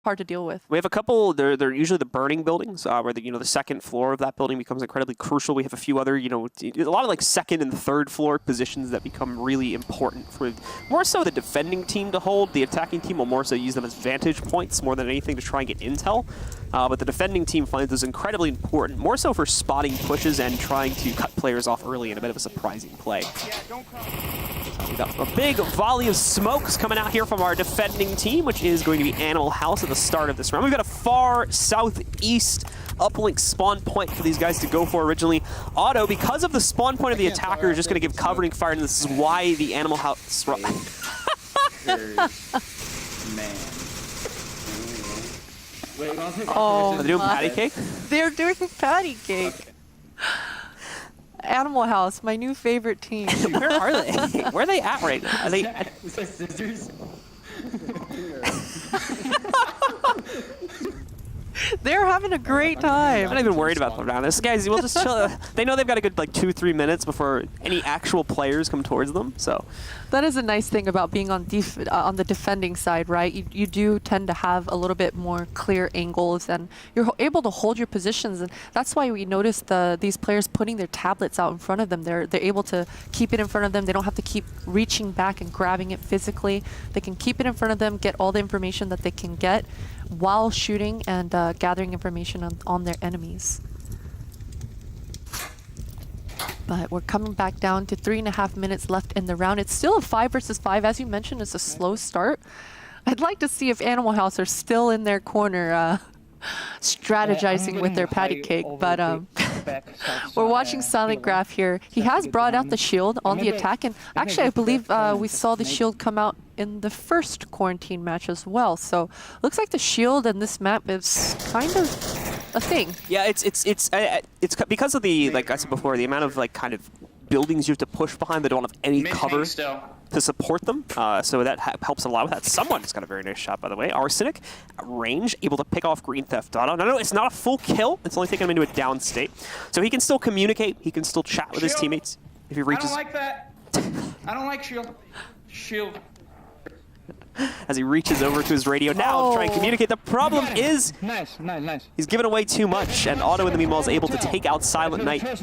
hard to deal with. We have a couple, they're usually the burning buildings, where the second floor of that building becomes incredibly crucial. We have a few other, a lot of like second and third floor positions that become really important for more so the defending team to hold. The attacking team will more so use them as vantage points more than anything to try and get intel. But the defending team finds those incredibly important, more so for spotting pushes and trying to cut players off early in a bit of a surprising play. We got a big volley of smokes coming out here from our defending team, which is going to be Animal House at the start of this round. We've got a far southeast uplink spawn point for these guys to go for originally. Otto, because of the spawn point of the attacker, is just going to give covering fire, and this is why the Animal House... Man. Oh, are they doing patty cake? They're doing patty cake. Okay. Animal House, my new favorite team. Where are they? Where are they at right now? Are they? Is that scissors? They're having a great time. I'm not even worried about them now. This guys, we'll just chill. They know they've got a good like 2-3 minutes before any actual players come towards them. So that is a nice thing about being on the defending side, right? You do tend to have a little bit more clear angles, and you're able to hold your positions, and that's why we noticed these players putting their tablets out in front of them. They're able to keep it in front of them. They don't have to keep reaching back and grabbing it physically. They can keep it in front of them, get all the information that they can get while shooting and gathering information on their enemies. But we're coming back down to 3.5 minutes left in the round. It's still a 5 versus 5. As you mentioned, it's a slow start. I'd like to see if Animal House are still in their corner strategizing with their patty cake, but we're watching Silent Graph here. He has brought out the shield on the attack, and actually I believe we saw the shield come out in the first quarantine match as well. So looks like the shield in this map is kind of a thing. Yeah, it's because of the, like I said before, the amount of like kind of buildings you have to push behind that don't have any cover to support them. So that helps a lot with that. Someone just got a very nice shot, by the way. Arsenic, range, able to pick off Green Theft Auto. No, it's not a full kill. It's only taking him into a down state. So he can still communicate. He can still chat with his teammates if he reaches. I don't like that. I don't like shield. Shield. As he reaches over to his radio now to try and communicate. The problem is he's given away too much, and Otto in the meanwhile is able to take out Silent Knight.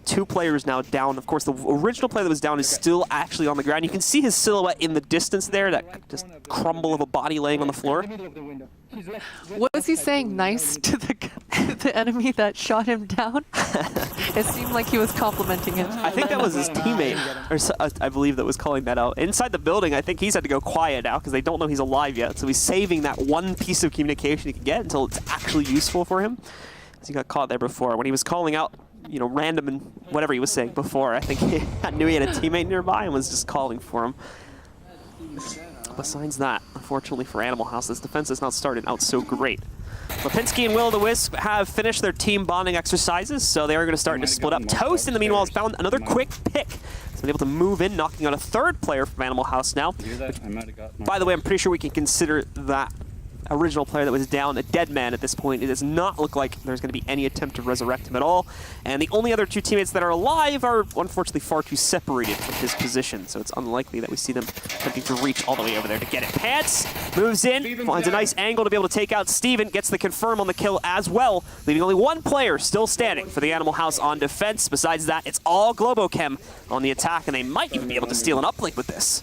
2 players now down. Of course, the original player that was down is still actually on the ground. You can see his silhouette in the distance there, that just crumble of a body laying on the floor. What was he saying nice to the enemy that shot him down? It seemed like he was complimenting him. I think that was his teammate, or I believe, that was calling that out. Inside the building, I think he's had to go quiet now because they don't know he's alive yet. So he's saving that one piece of communication he can get until it's actually useful for him. Because he got caught there before. When he was calling out, random and whatever he was saying before, I think he knew he had a teammate nearby and was just calling for him. Besides that, unfortunately for Animal House, this defense has not started out so great. Lipinski and Will-O-The-Wisp have finished their team bonding exercises, so they are going to start to split up. Toast, in the meanwhile, has found another quick pick. He's been able to move in, knocking out a 3rd player from Animal House now. Which, by the way, I'm pretty sure we can consider that original player that was down a dead man at this point. It does not look like there's going to be any attempt to resurrect him at all. And the only other 2 teammates that are alive are unfortunately far too separated from his position, so it's unlikely that we see them attempting to reach all the way over there to get it. Pants moves in, finds a nice angle to be able to take out Steven, gets the confirm on the kill as well, leaving only 1 player still standing for the Animal House on defense. Besides that, it's all Globochem on the attack, and they might even be able to steal an uplink with this.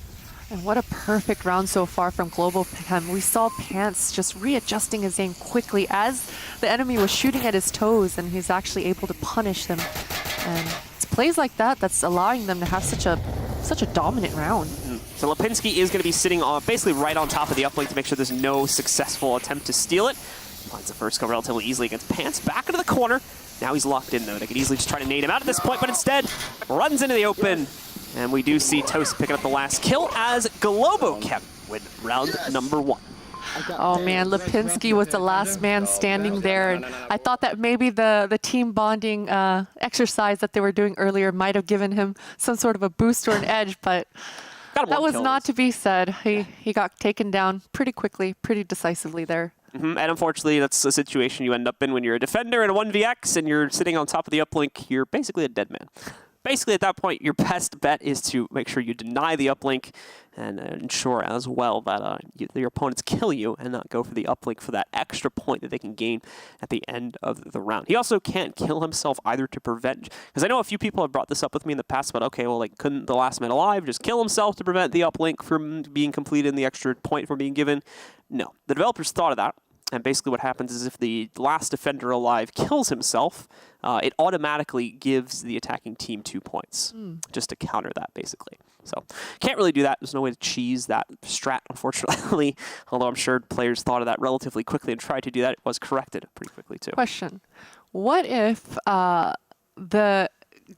And what a perfect round so far from Globochem. We saw Pants just readjusting his aim quickly as the enemy was shooting at his toes, and he's actually able to punish them. And it's plays like that that's allowing them to have such a dominant round. So Lipinski is going to be sitting basically right on top of the uplink to make sure there's no successful attempt to steal it. Finds the first kill relatively easily against Pants. Back into the corner. Now he's locked in, though. They could easily just try to nade him out at this point, but instead runs into the open. And we do see Toast picking up the last kill as Globochem win round number 1. Oh man, Lipinski was the last man standing there. And I thought that maybe the team bonding exercise that they were doing earlier might have given him some sort of a boost or an edge, but that was not to be said. He got taken down pretty quickly, pretty decisively there. And unfortunately, that's the situation you end up in when you're a defender in a 1vx and you're sitting on top of the uplink. You're basically a dead man. basically at that point, your best bet is to make sure you deny the uplink and ensure as well that your opponents kill you and not go for the uplink for that extra point that they can gain at the end of the round. He also can't kill himself either to prevent, because I know a few people have brought this up with me in the past about, okay, well, like, couldn't the last man alive just kill himself to prevent the uplink from being completed and the extra point from being given? No. The developers thought of that. And basically what happens is if the last defender alive kills himself, it automatically gives the attacking team 2 points, just to counter that, basically. So can't really do that. There's no way to cheese that strat, unfortunately, although I'm sure players thought of that relatively quickly and tried to do that. It was corrected pretty quickly, too. Question. What if the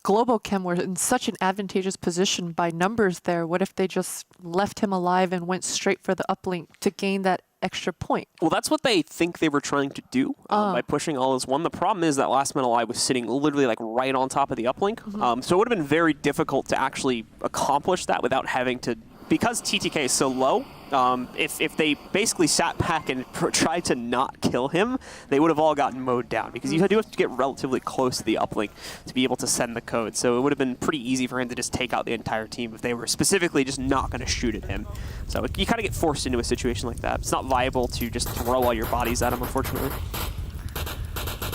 Globochem were in such an advantageous position by numbers there? What if they just left him alive and went straight for the uplink to gain that extra point? Well, that's what they think they were trying to do by pushing all as one. The problem is that last man alive was sitting literally like right on top of the uplink. So it would have been very difficult to actually accomplish that without having to, because TTK is so low, if they basically sat back and tried to not kill him, they would have all gotten mowed down, because you do have to get relatively close to the uplink to be able to send the code. So it would have been pretty easy for him to just take out the entire team if they were specifically just not going to shoot at him. So you kind of get forced into a situation like that. It's not viable to just throw all your bodies at him, unfortunately.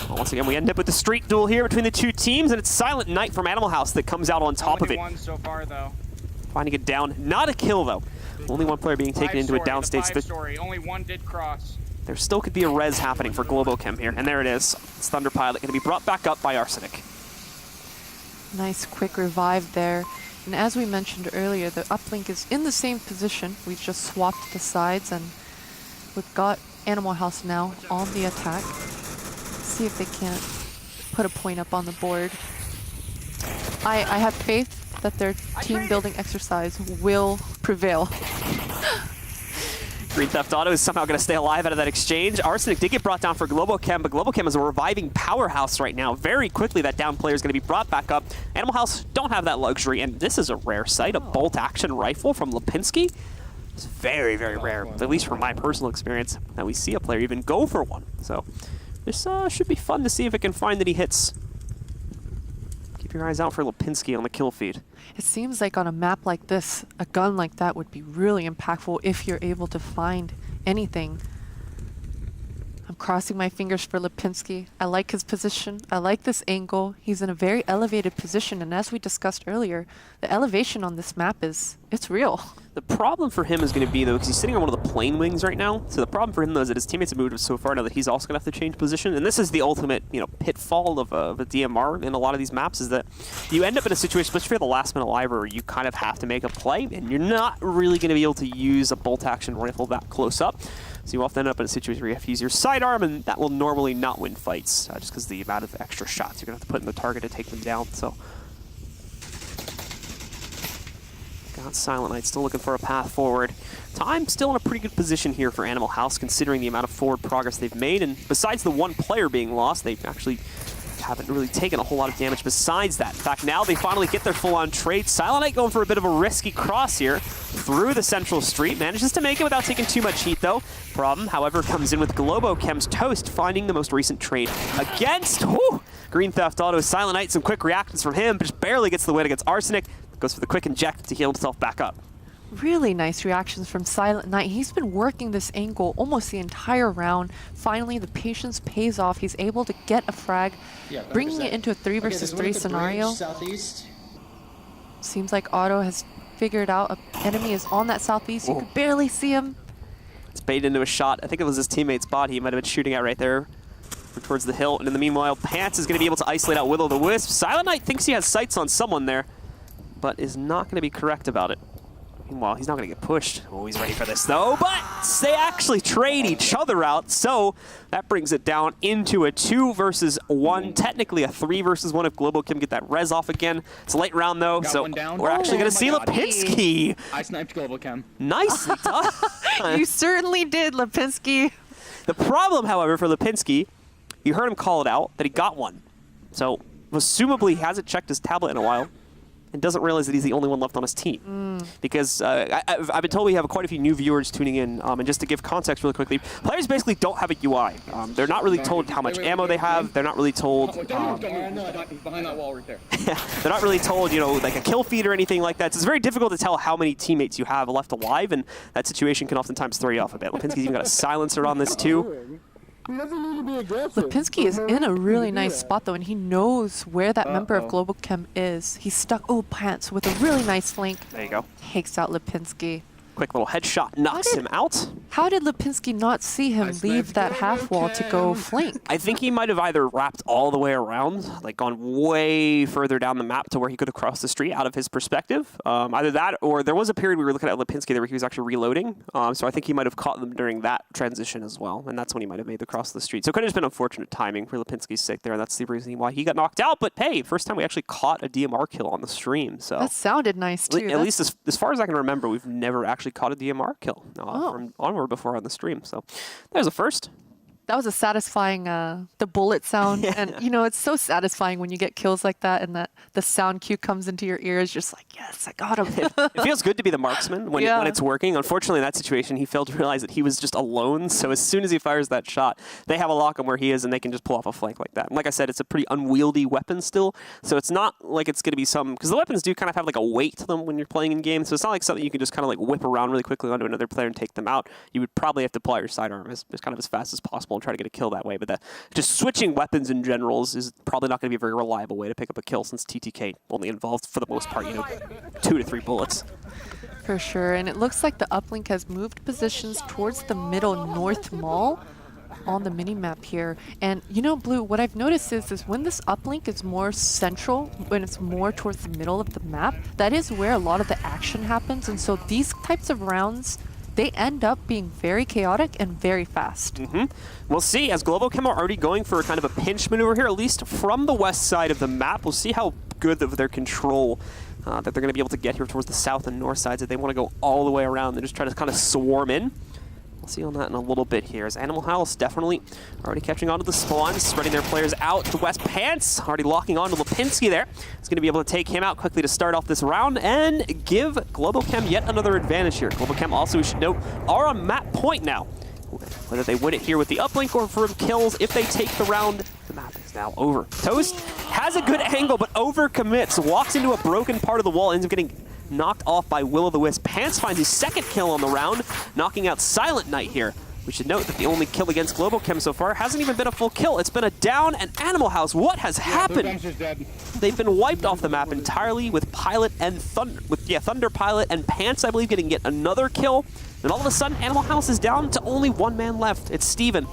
Well, once again, we end up with the street duel here between the two teams, and it's Silent Knight from Animal House that comes out on top of it. Only one so far, though. Finding it down. Not a kill, though. Only one player being taken into a downstage. Only one did cross. There still could be a res happening for Globochem here. And there it is. It's Thunder Pilot going to be brought back up by Arsenic. Nice quick revive there. And as we mentioned earlier, the uplink is in the same position. We've just swapped the sides, and we've got Animal House now on the attack. Let's see if they can't put a point up on the board. I have faith that their team building exercise will prevail. Green Theft Auto is somehow going to stay alive out of that exchange. Arsenic did get brought down for Globochem, but Globochem is a reviving powerhouse right now. Very quickly, that down player is going to be brought back up. Animal House don't have that luxury, and this is a rare sight, a bolt-action rifle from Lipinski. It's very, very rare, at least from my personal experience, that we see a player even go for one. So this should be fun to see if it can find any hits. Keep your eyes out for Lipinski on the kill feed. It seems like on a map like this, a gun like that would be really impactful if you're able to find anything. I'm crossing my fingers for Lipinski. I like his position. I like this angle. He's in a very elevated position, and as we discussed earlier, the elevation on this map it's real. The problem for him is going to be, though, because he's sitting on one of the plane wings right now. So the problem for him, though, is that his teammates have moved so far now that he's also going to have to change position. And this is the ultimate, pitfall of a DMR in a lot of these maps, is that you end up in a situation, especially if you're the last man alive, where you kind of have to make a play, and you're not really going to be able to use a bolt-action rifle that close up. So you often end up in a situation where you have to use your sidearm, and that will normally not win fights, just because of the amount of extra shots you're going to have to put in the target to take them down. So got Silent Knight still looking for a path forward. Time still in a pretty good position here for Animal House, considering the amount of forward progress they've made. And besides the one player being lost, they actually haven't really taken a whole lot of damage besides that. In fact, now they finally get their full-on trade. Silent Knight going for a bit of a risky cross here through the central street. Manages to make it without taking too much heat, though. Problem, however, comes in with Globochem's Toast, finding the most recent trade against Green Theft Auto. Silent Knight, some quick reactions from him, but just barely gets the win against Arsenic. Goes for the quick inject to heal himself back up. Really nice reactions from Silent Knight. He's been working this angle almost the entire round. Finally, the patience pays off. He's able to get a frag, bringing it into a 3 versus 3 scenario. Southeast. Seems like Otto has figured out an enemy is on that southeast. You can barely see him. It's baited into a shot. I think it was his teammate's body he might have been shooting at right there towards the hill. And in the meanwhile, Pants is going to be able to isolate out Will-O-The-Wisp. Silent Knight thinks he has sights on someone there, but is not going to be correct about it. Meanwhile, he's not going to get pushed. Oh, he's ready for this, though. But they actually trade each other out, so that brings it down into a 2 versus 1. Technically a 3 versus 1 if Globochem get that res off again. It's a late round, though, so we're actually going to see Lipinski. I sniped Globochem. Nicely done. You certainly did, Lipinski. The problem, however, for Lipinski, you heard him call it out, that he got one. So, assumably, he hasn't checked his tablet in a while. and doesn't realize that he's the only one left on his team. Because I've been told we have quite a few new viewers tuning in, and just to give context really quickly, players basically don't have a UI. They're not really told how much ammo they have. They're not really told. Behind that wall right there. They're not really told, you know, like a kill feed or anything like that. So it's very difficult to tell how many teammates you have left alive, and that situation can oftentimes throw you off a bit. Lipinski's even got a silencer on this too. Lipinski is in a really nice spot though, and he knows where that member of Globochem is. He's stuck. Oh, Pants with a really nice flank. There you go. Takes out Lipinski. Quick little headshot knocks him out. How did Lipinski not see him leave that half wall to go flank? I think he might have either wrapped all the way around, like gone way further down the map to where he could have crossed the street out of his perspective. Either that, or there was a period we were looking at Lipinski there where he was actually reloading. So I think he might have caught them during that transition as well, and that's when he might have made the cross the street. So it could have just been unfortunate timing for Lipinski's sake there, and that's the reason why he got knocked out. But hey, first time we actually caught a DMR kill on the stream. So that sounded nice too. At least as far as I can remember, we've never actually caught a DMR kill from Onward before on the stream. So there's a first. That was a satisfying, the bullet sound. Yeah. And, you know, it's so satisfying when you get kills like that and that the sound cue comes into your ears, just like, yes, I got him. It feels good to be the marksman when it's working. Unfortunately, in that situation, he failed to realize that he was just alone. So as soon as he fires that shot, they have a lock on where he is, and they can just pull off a flank like that. And like I said, it's a pretty unwieldy weapon still. So it's not like it's going to be some... Because the weapons do kind of have like a weight to them when you're playing in game. So it's not like something you can just kind of like whip around really quickly onto another player and take them out. You would probably have to pull out your sidearm as kind of as fast as possible and try to get a kill that way. But just switching weapons in general is probably not going to be a very reliable way to pick up a kill, since TTK only involved, for the most part, 2 to 3 bullets. For sure. And it looks like the uplink has moved positions towards the middle north mall on the mini-map here. And, you know, Blue, what I've noticed is when this uplink is more central, when it's more towards the middle of the map, that is where a lot of the action happens. And so these types of rounds, they end up being very chaotic and very fast. We'll see, as Globochem are already going for kind of a pinch maneuver here, at least from the west side of the map. We'll see how good of their control that they're going to be able to get here towards the south and north sides. If they want to go all the way around, they just try to kind of swarm in. We'll see on that in a little bit here, as Animal House definitely already catching on to the spawn, spreading their players out to West. Pants already locking on to Lipinski there. He's going to be able to take him out quickly to start off this round and give Globochem yet another advantage here. Globochem also, we should note, are on map point now. Whether they win it here with the uplink or for kills, if they take the round, the map is now over. Toast has a good angle, but overcommits, walks into a broken part of the wall, ends up getting knocked off by Will-O-The-Wisp. Pants finds his second kill on the round, knocking out Silent Knight here. We should note that the only kill against Globochem so far hasn't even been a full kill. It's been a down, and Animal House, what has happened? They've been wiped off the map entirely with Pilot and Thunder, Thunder Pilot and Pants, I believe, getting yet another kill. And all of a sudden, Animal House is down to only one man left. It's Steven.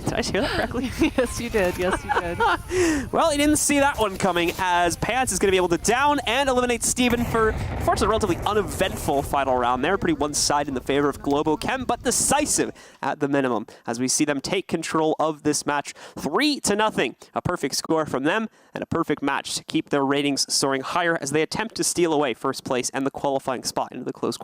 Did I hear that correctly? Yes, you did. Yes, you did. Well, he didn't see that one coming, as Pants is going to be able to down and eliminate Steven for, unfortunately, a relatively uneventful final round there. Pretty one-sided in the favor of Globochem, but decisive at the minimum, as we see them take control of this match 3-0. A perfect score from them and a perfect match to keep their ratings soaring higher as they attempt to steal away first place and the qualifying spot into the close